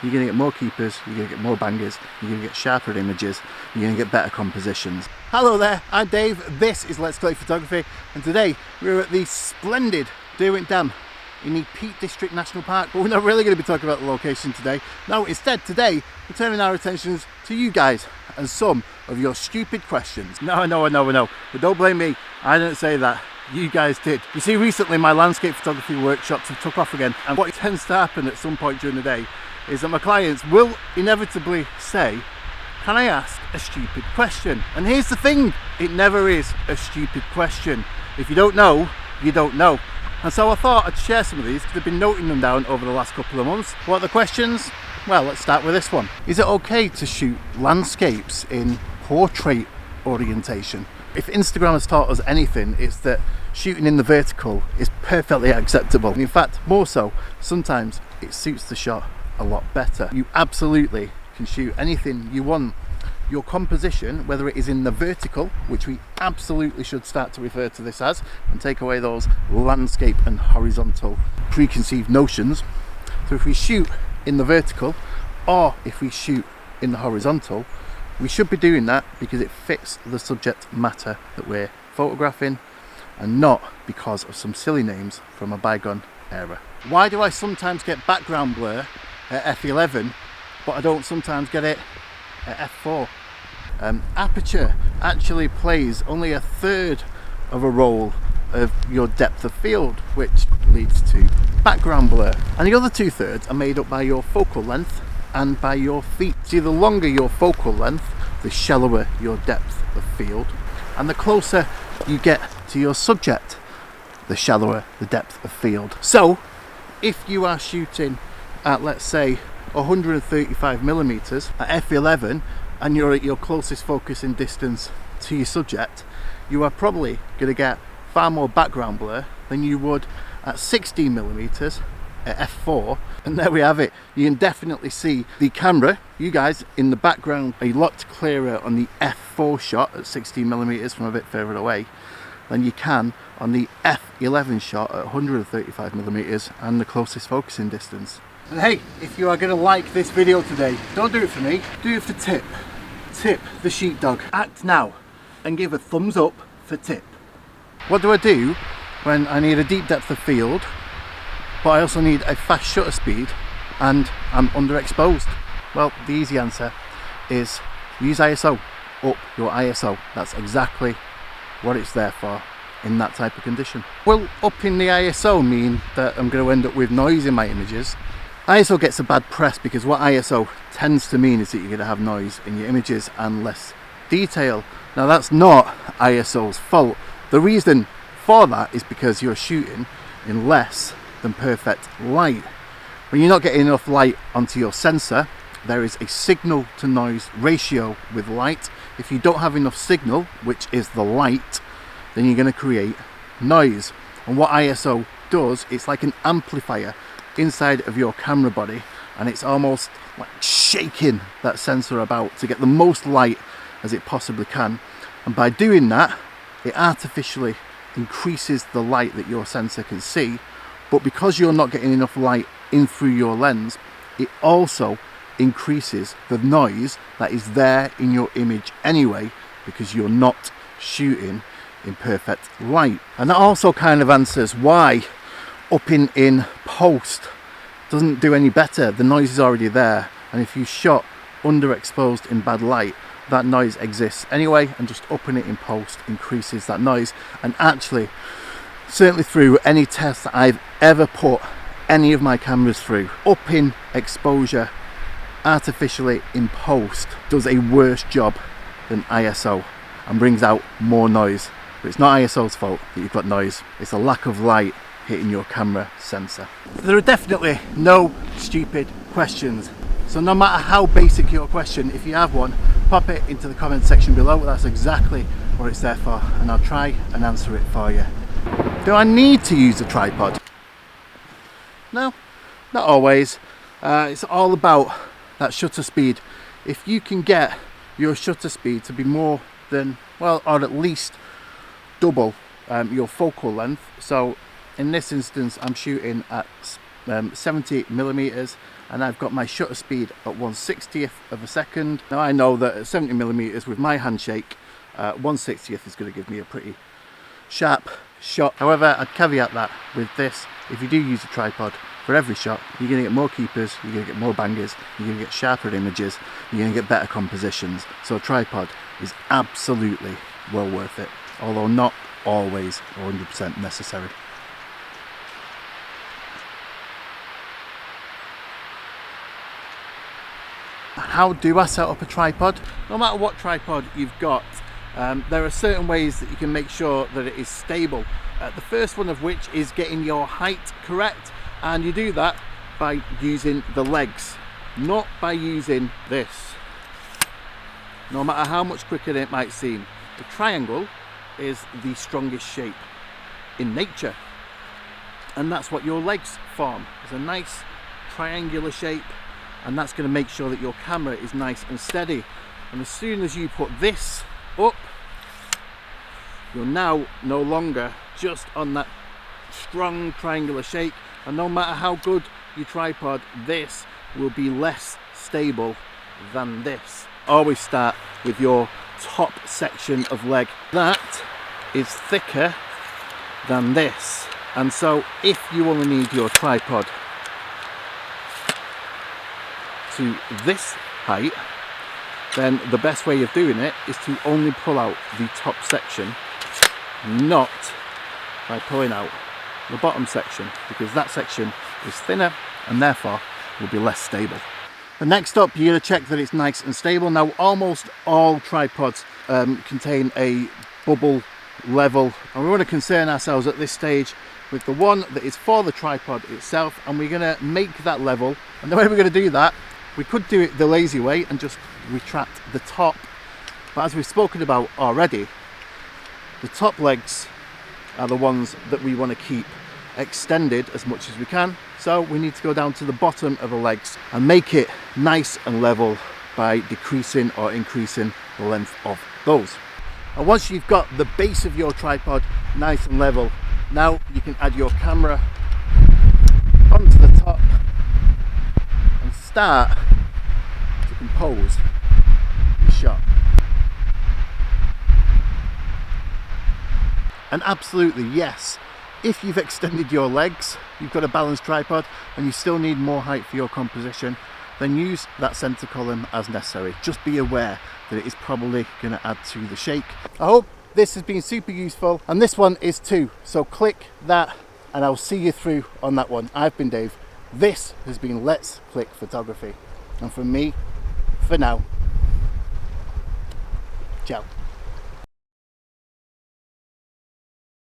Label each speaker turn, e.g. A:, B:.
A: you're going to get more keepers, you're going to get more bangers, you're going to get sharper images, you're going to get better compositions. Hello there, I'm Dave, this is Let's Play Photography, and today we're at the splendid Derwent Dam in the Peak District National Park, but we're not really going to be talking about the location today. No, instead today we're turning our attentions to you guys and some of your stupid questions. No, but don't blame me, I didn't say that. You guys did. You see, recently my landscape photography workshops have took off again, and what tends to happen at some point during the day is that my clients will inevitably say, can I ask a stupid question? And here's the thing, it never is a stupid question. If you don't know, you don't know. And so I thought I'd share some of these because I've been noting them down over the last couple of months. What are the questions? Well, let's start with this one. Is it okay to shoot landscapes in portrait orientation? If Instagram has taught us anything, it's that shooting in the vertical is perfectly acceptable. And in fact, more so, sometimes it suits the shot a lot better. You absolutely can shoot anything you want. Your composition, whether it is in the vertical, which we absolutely should start to refer to this as, and take away those landscape and horizontal preconceived notions. So if we shoot in the vertical, or if we shoot in the horizontal, we should be doing that because it fits the subject matter that we're photographing, and not because of some silly names from a bygone era. Why do I sometimes get background blur at f11 but I don't sometimes get it at f4? Aperture actually plays only a third of a role of your depth of field, which leads to background blur, and the other 2/3 are made up by your focal length and by your feet. See, the longer your focal length, the shallower your depth of field, and the closer you get to your subject, the shallower the depth of field. So if you are shooting at, let's say, 135mm at f11 and you're at your closest focusing distance to your subject, you are probably going to get far more background blur than you would at 16mm at f4. And there we have it. You can definitely see the camera, you guys, in the background a lot clearer on the f4 shot at 16mm from a bit further away than you can on the f11 shot at 135mm and the closest focusing distance. And hey, if you are going to like this video today, don't do it for me, do it for Tip. Tip the sheepdog. Act now and give a thumbs up for Tip. What do I do when I need a deep depth of field, but I also need a fast shutter speed and I'm underexposed? Well, the easy answer is use ISO. Up your ISO. That's exactly what it's there for in that type of condition. Will upping the ISO mean that I'm going to end up with noise in my images? ISO gets a bad press because what ISO tends to mean is that you're going to have noise in your images and less detail. Now that's not ISO's fault. The reason for that is because you're shooting in less than perfect light. When you're not getting enough light onto your sensor, there is a signal to noise ratio with light. If you don't have enough signal, which is the light, then you're going to create noise. And what ISO does, it's like an amplifier inside of your camera body, and it's almost like shaking that sensor about to get the most light as it possibly can. And by doing that, it artificially increases the light that your sensor can see, but because you're not getting enough light in through your lens, it also increases the noise that is there in your image anyway, because you're not shooting in perfect light. And that also kind of answers why upping in post doesn't do any better. The noise is already there, and if you shot underexposed in bad light, that noise exists anyway, and just upping it in post increases that noise. And actually, certainly through any test that I've ever put any of my cameras through, upping exposure artificially in post does a worse job than ISO and brings out more noise. But it's not ISO's fault that you've got noise, it's a lack of light hitting your camera sensor. There are definitely no stupid questions, so no matter how basic your question, if you have one, pop it into the comment section below. That's exactly what it's there for, and I'll try and answer it for you. Do I need to use a tripod? No, not always. It's all about that shutter speed. If you can get your shutter speed to be more than, well, or at least double your focal length. So in this instance I'm shooting at 70 millimeters, and I've got my shutter speed at 1/60th of a second. Now I know that at 70 millimeters with my handshake, 1/60th is going to give me a pretty sharp shot. However, I'd caveat that with this: if you do use a tripod for every shot, you're going to get more keepers, you're going to get more bangers, you're going to get sharper images, you're going to get better compositions. So a tripod is absolutely well worth it, although not always 100% necessary. How do I set up a tripod? No matter what tripod you've got, there are certain ways that you can make sure that it is stable. The first one of which is getting your height correct, and you do that by using the legs, not by using this. No matter how much quicker it might seem, the triangle is the strongest shape in nature, and that's what your legs form. It's a nice triangular shape, and that's going to make sure that your camera is nice and steady. And as soon as you put this up, you're now no longer just on that strong triangular shape, and no matter how good your tripod, this will be less stable than this. Always start with your top section of leg. That is thicker than this, and so if you only need your tripod to this height, then the best way of doing it is to only pull out the top section, not by pulling out the bottom section, because that section is thinner and therefore will be less stable. And next up, you're going to check that it's nice and stable. Now, almost all tripods contain a bubble level, and we want to concern ourselves at this stage with the one that is for the tripod itself, and we're going to make that level. And the way we're going to do that, we could do it the lazy way and just retract the top, but as we've spoken about already, the top legs are the ones that we want to keep extended as much as we can. So we need to go down to the bottom of the legs and make it nice and level by decreasing or increasing the length of those. And once you've got the base of your tripod nice and level, now you can add your camera onto the top and start to compose the shot. And absolutely yes, if you've extended your legs, you've got a balanced tripod and you still need more height for your composition, then use that center column as necessary. Just be aware that it is probably going to add to the shake. I hope this has been super useful, and this one is too. So click that and I'll see you through on that one. I've been Dave. This has been Let's Click Photography. And from me, for now, ciao.